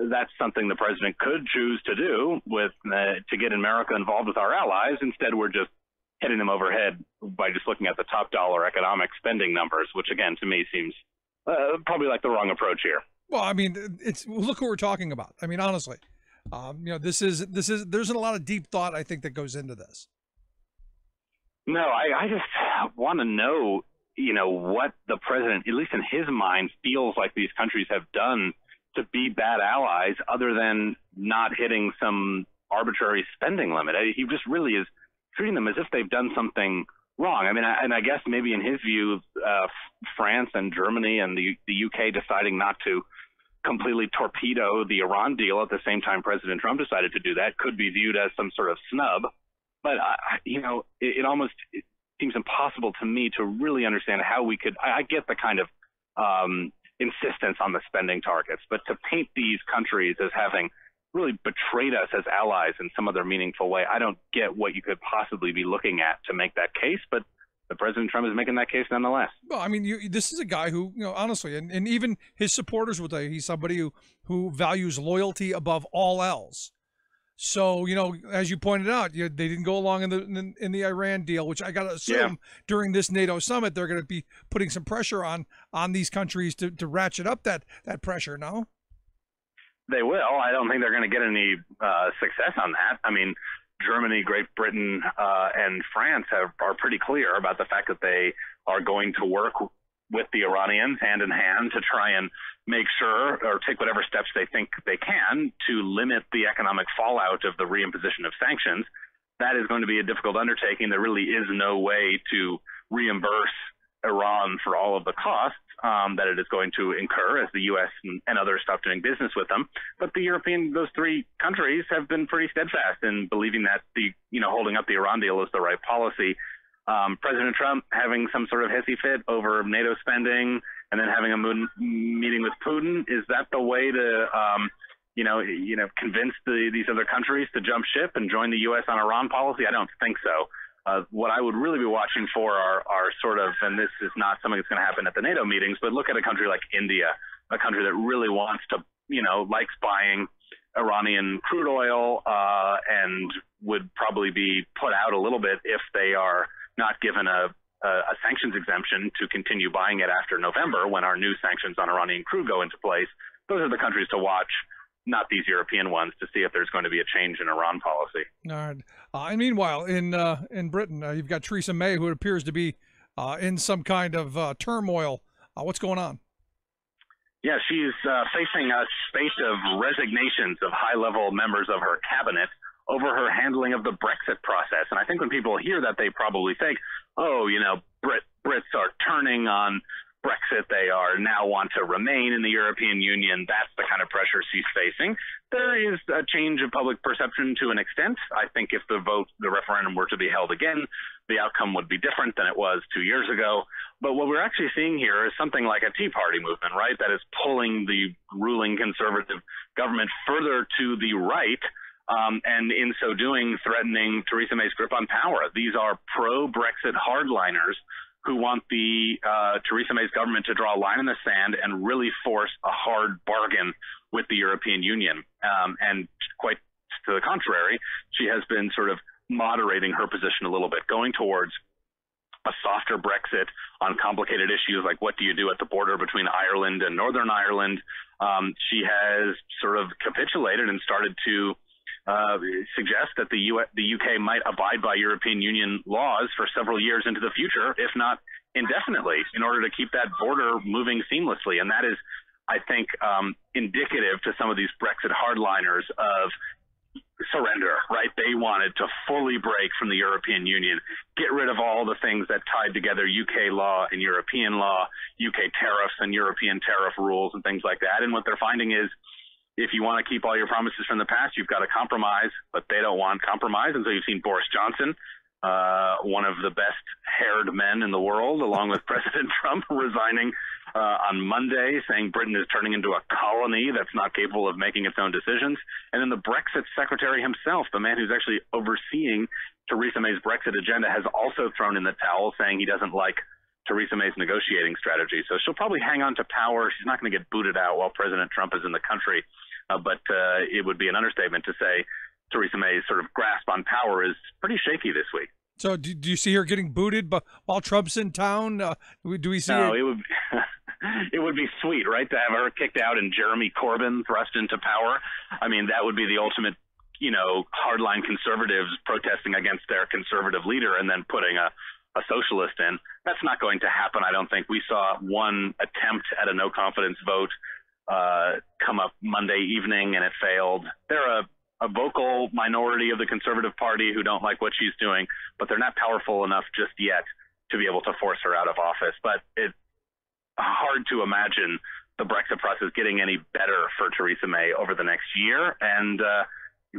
Speaker 6: That's something the president could choose to do to get America involved with our allies. Instead, we're just hitting them overhead by just looking at the top dollar economic spending numbers, which again, to me seems probably like the wrong approach here.
Speaker 1: Well, I mean, look who we're talking about. I mean, honestly, there's a lot of deep thought, I think, that goes into this.
Speaker 6: No, I just want to know, what the president, at least in his mind, feels like these countries have done to be bad allies, other than not hitting some arbitrary spending limit. He just really is treating them as if they've done something wrong. I mean, and I guess maybe in his view, France and Germany and the UK deciding not to completely torpedo the Iran deal at the same time President Trump decided to do that could be viewed as some sort of snub. But, it almost seems impossible to me to really understand how we could – I get the kind of insistence on the spending targets, but to paint these countries as having really betrayed us as allies in some other meaningful way, I don't get what you could possibly be looking at to make that case. But the President Trump is making that case nonetheless.
Speaker 1: Well, I mean, this is a guy who, honestly, and even his supporters will tell you, he's somebody who values loyalty above all else. So, as you pointed out, they didn't go along in the Iran deal, which I got to assume during this NATO summit, they're going to be putting some pressure on these countries to ratchet up that pressure, no?
Speaker 6: They will. I don't think they're going to get any success on that. I mean, Germany, Great Britain, and France are pretty clear about the fact that they are going to work with the Iranians hand in hand to try and make sure or take whatever steps they think they can to limit the economic fallout of the reimposition of sanctions. That is going to be a difficult undertaking. There really is no way to reimburse Iran for all of the costs that it is going to incur as the U.S. and others stop doing business with them. But those three countries have been pretty steadfast in believing that holding up the Iran deal is the right policy. President Trump having some sort of hissy fit over NATO spending and then having a meeting with Putin, is that the way to convince these other countries to jump ship and join the U.S. on Iran policy? I don't think so. What I would really be watching for are sort of, and this is not something that's going to happen at the NATO meetings, but look at a country like India, a country that really wants to, likes buying Iranian crude oil and would probably be put out a little bit if they are not given a sanctions exemption to continue buying it after November when our new sanctions on Iranian crude go into place. Those are the countries to watch, not these European ones, to see if there's going to be a change in Iran policy.
Speaker 1: All right. And meanwhile, in Britain, you've got Theresa May, who appears to be in some kind of turmoil. What's going on?
Speaker 6: Yeah, she's facing a spate of resignations of high-level members of her cabinet over her handling of the Brexit process. And I think when people hear that, they probably think, Brits are turning on Brexit. They now want to remain in the European Union. That's the kind of pressure she's facing. There is a change of public perception to an extent. I think if the referendum were to be held again, the outcome would be different than it was 2 years ago. But what we're actually seeing here is something like a Tea Party movement, right? That is pulling the ruling conservative government further to the right. And in so doing, threatening Theresa May's grip on power. These are pro-Brexit hardliners who want the Theresa May's government to draw a line in the sand and really force a hard bargain with the European Union. And quite to the contrary, she has been sort of moderating her position a little bit, going towards a softer Brexit on complicated issues like what do you do at the border between Ireland and Northern Ireland. She has sort of capitulated and started to suggest that the UK might abide by European Union laws for several years into the future, if not indefinitely, in order to keep that border moving seamlessly. And that is, I think, indicative to some of these Brexit hardliners of surrender, right? They wanted to fully break from the European Union, get rid of all the things that tied together UK law and European law, UK tariffs and European tariff rules and things like that. And what they're finding is, if you want to keep all your promises from the past, you've got to compromise, but they don't want compromise. And so you've seen Boris Johnson, one of the best haired men in the world, along with President Trump, resigning on Monday, saying Britain is turning into a colony that's not capable of making its own decisions. And then the Brexit secretary himself, the man who's actually overseeing Theresa May's Brexit agenda, has also thrown in the towel, saying he doesn't like Theresa May's negotiating strategy. So she'll probably hang on to power. She's not going to get booted out while President Trump is in the country. But it would be an understatement to say Theresa May's sort of grasp on power is pretty shaky this week.
Speaker 1: So do you see her getting booted while Trump's in town? Do we see her?
Speaker 6: It would it would be sweet, right, to have her kicked out and Jeremy Corbyn thrust into power. I mean, that would be the ultimate, hardline conservatives protesting against their conservative leader and then putting a socialist in. That's not going to happen, I don't think. We saw one attempt at a no confidence vote come up Monday evening and it failed. They're a a vocal minority of the Conservative Party who don't like what she's doing, but they're not powerful enough just yet to be able to force her out of office. But it's hard to imagine the Brexit process getting any better for Theresa May over the next year. And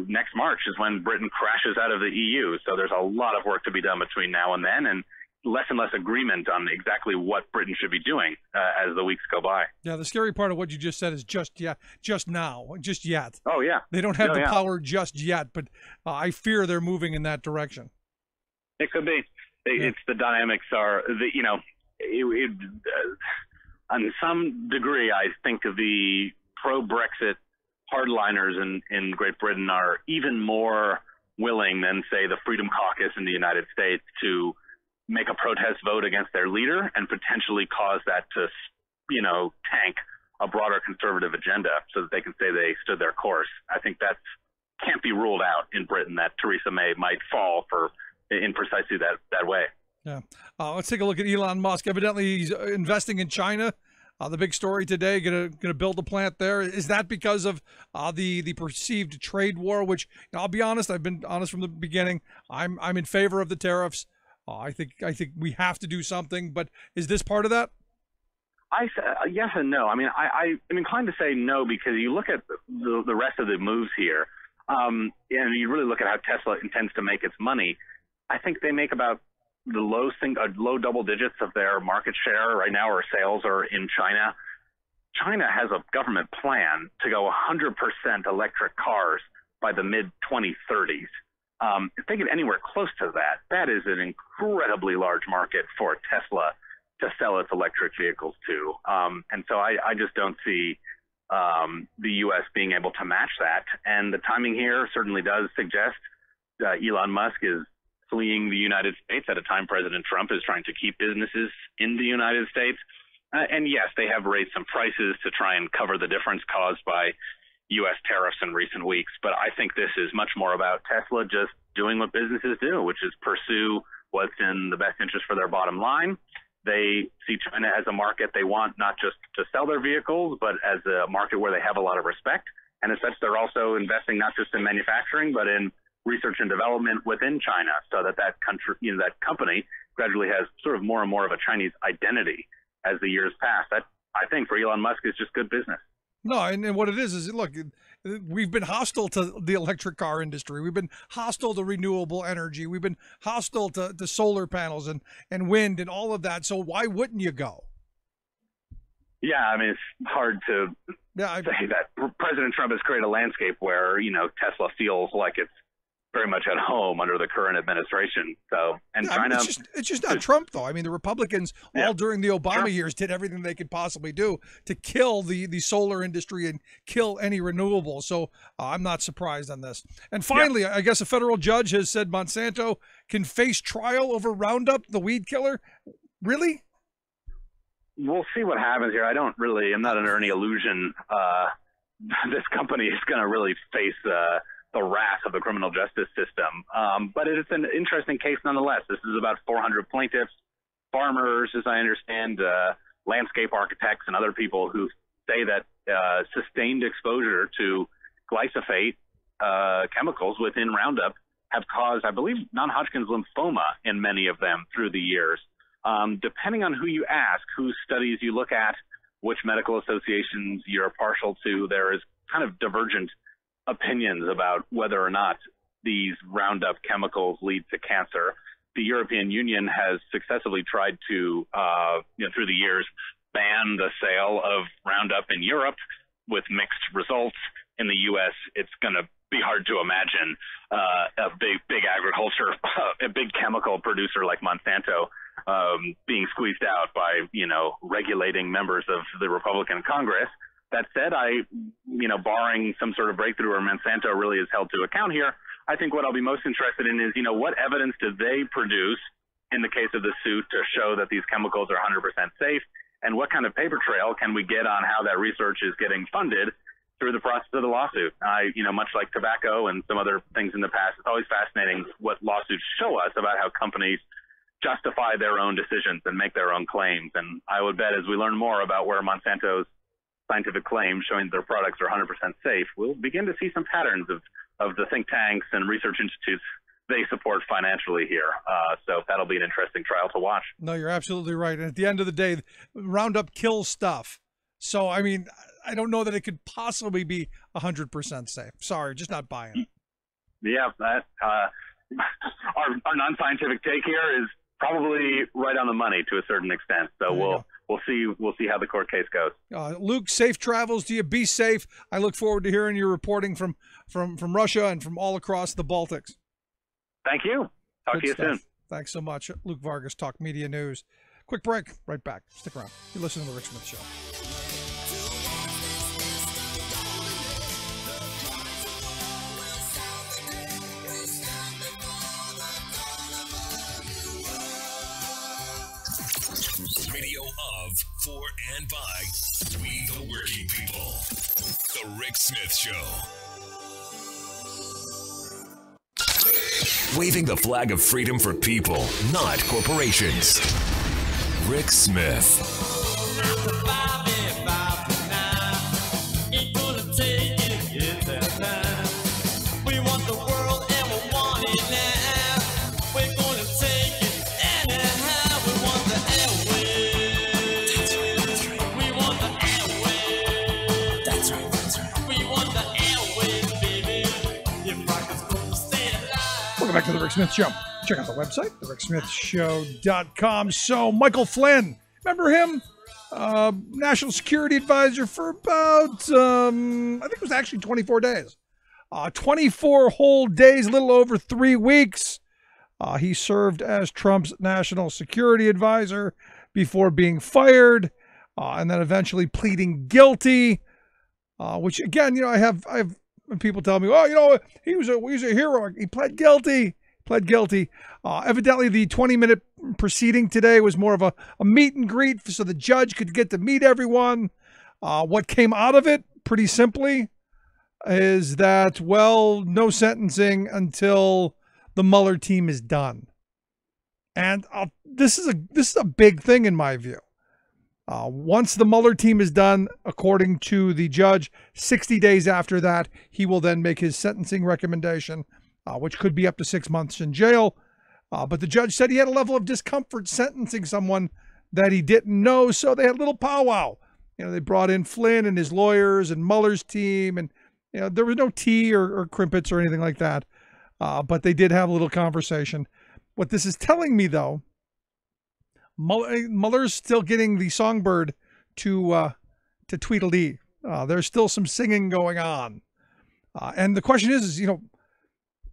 Speaker 6: next March is when Britain crashes out of the EU. So there's a lot of work to be done between now and then, and less agreement on exactly what Britain should be doing as the weeks go by.
Speaker 1: Yeah, the scary part of what you just said is just yet.
Speaker 6: Oh, yeah.
Speaker 1: They don't have the power just yet, but I fear they're moving in that direction.
Speaker 6: It could be. It's the dynamics are, on some degree, I think the pro-Brexit hardliners in Great Britain are even more willing than, say, the Freedom Caucus in the United States to make a protest vote against their leader and potentially cause that to, tank a broader conservative agenda so that they can say they stood their course. I think that can't be ruled out in Britain, that Theresa May might fall in precisely that way.
Speaker 1: Yeah. Let's take a look at Elon Musk. Evidently, he's investing in China. The big story today, gonna build a plant there. Is that because of the perceived trade war? Which, I'll be honest, I've been honest from the beginning. I'm in favor of the tariffs. I think we have to do something. But is this part of that?
Speaker 6: Yes and no. I mean, I'm inclined to say no, because you look at the rest of the moves here, and you really look at how Tesla intends to make its money. I think they make about the low double digits of their market share right now, or sales, are in China. China has a government plan to go 100% electric cars by the mid-2030s. If they get anywhere close to that, that is an incredibly large market for Tesla to sell its electric vehicles to. And so I just don't see the U.S. being able to match that. And the timing here certainly does suggest Elon Musk is fleeing the United States at a time President Trump is trying to keep businesses in the United States. And yes, they have raised some prices to try and cover the difference caused by U.S. tariffs in recent weeks. But I think this is much more about Tesla just doing what businesses do, which is pursue what's in the best interest for their bottom line. They see China as a market they want not just to sell their vehicles, but as a market where they have a lot of respect. And as such, they're also investing not just in manufacturing, but in research and development within China, so that country, that company gradually has sort of more and more of a Chinese identity as the years pass. That, I think, for Elon Musk is just good business.
Speaker 1: No, and what it is look, we've been hostile to the electric car industry. We've been hostile to renewable energy. We've been hostile to solar panels and wind and all of that. So why wouldn't you go?
Speaker 6: Yeah, I mean, it's hard to say that President Trump has created a landscape where, Tesla feels like it's very much at home under the current administration. So, and China,
Speaker 1: it's just not Trump, though. I mean, the Republicans all during the Obama years did everything they could possibly do to kill the solar industry and kill any renewables. So I'm not surprised on this. And finally, I guess a federal judge has said Monsanto can face trial over Roundup, the weed killer. Really?
Speaker 6: We'll see what happens here. I'm not under any illusion this company is going to really face the wrath of the criminal justice system. But it's an interesting case nonetheless. This is about 400 plaintiffs, farmers, as I understand, landscape architects, and other people who say that sustained exposure to glyphosate chemicals within Roundup have caused, I believe, non-Hodgkin's lymphoma in many of them through the years. Depending on who you ask, whose studies you look at, which medical associations you're partial to, there is kind of divergent opinions about whether or not these Roundup chemicals lead to cancer. The European Union has successfully tried to, through the years, ban the sale of Roundup in Europe with mixed results. In the U.S., it's going to be hard to imagine a big agriculture, a big chemical producer like Monsanto being squeezed out by, regulating members of the Republican Congress. That said, barring some sort of breakthrough where Monsanto really is held to account here, I think what I'll be most interested in is, what evidence did they produce in the case of the suit to show that these chemicals are 100% safe, and what kind of paper trail can we get on how that research is getting funded through the process of the lawsuit? Much like tobacco and some other things in the past, it's always fascinating what lawsuits show us about how companies justify their own decisions and make their own claims. And I would bet as we learn more about where Monsanto's scientific claims showing their products are 100% safe, we'll begin to see some patterns of of the think tanks and research institutes they support financially here. So that'll be an interesting trial to watch.
Speaker 1: No, you're absolutely right. And at the end of the day, Roundup kills stuff. So, I mean, I don't know that it could possibly be 100% safe. Sorry, just not buying it.
Speaker 6: Yeah, that our non-scientific take here is probably right on the money to a certain extent. So we'll see how the court case goes.
Speaker 1: Luke, safe travels to you. Be safe. I look forward to hearing your reporting from Russia and from all across the Baltics.
Speaker 6: Thank you. Talk to you soon.
Speaker 1: Thanks so much. Luke Vargas, Talk Media News. Quick break. Right back. Stick around. You're listening to The Rick Smith Show.
Speaker 3: Radio of, for, and by we the working people. The Rick Smith Show. Waving the flag of freedom for people, not corporations. Rick Smith.
Speaker 1: Welcome back to The Rick Smith Show. Check out the website, thericksmithshow.com. So, Michael Flynn, remember him? National Security Advisor for about, I think it was actually 24 days. 24 whole days, a little over 3 weeks. He served as Trump's National Security Advisor before being fired and then eventually pleading guilty, which, again, you know, I have people tell me, oh, you know, he was a hero. He pled guilty. Evidently, the 20-minute proceeding today was more of a meet and greet so the judge could get to meet everyone. What came out of it, pretty simply, is that, well, no sentencing until the Mueller team is done. And this is a big thing in my view. Once the Mueller team is done, according to the judge, 60 days after that, he will then make his sentencing recommendation, which could be up to 6 months in jail. But the judge said he had a level of discomfort sentencing someone that he didn't know, so they had a little powwow. You know, they brought in Flynn and his lawyers and Mueller's team, and you know, there was no tea or crimpets or anything like that. But they did have a little conversation. What this is telling me, though, Mueller's still getting the songbird to Tweedledee. There's still some singing going on. And the question is, you know,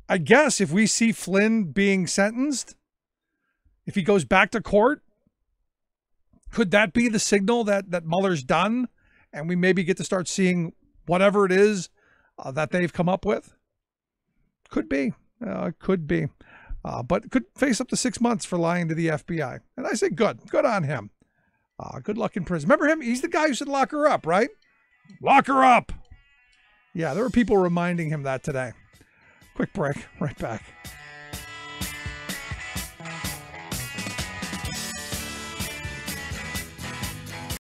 Speaker 1: I guess if we see Flynn being sentenced, if he goes back to court, could that be the signal that Mueller's done and we maybe get to start seeing whatever it is that they've come up with? Could be. Could be. But could face up to 6 months for lying to the FBI. And I say good on him. Good luck in prison. Remember him? He's the guy who said lock her up, right? Lock her up. Yeah, there were people reminding him that today. Quick break. Right back.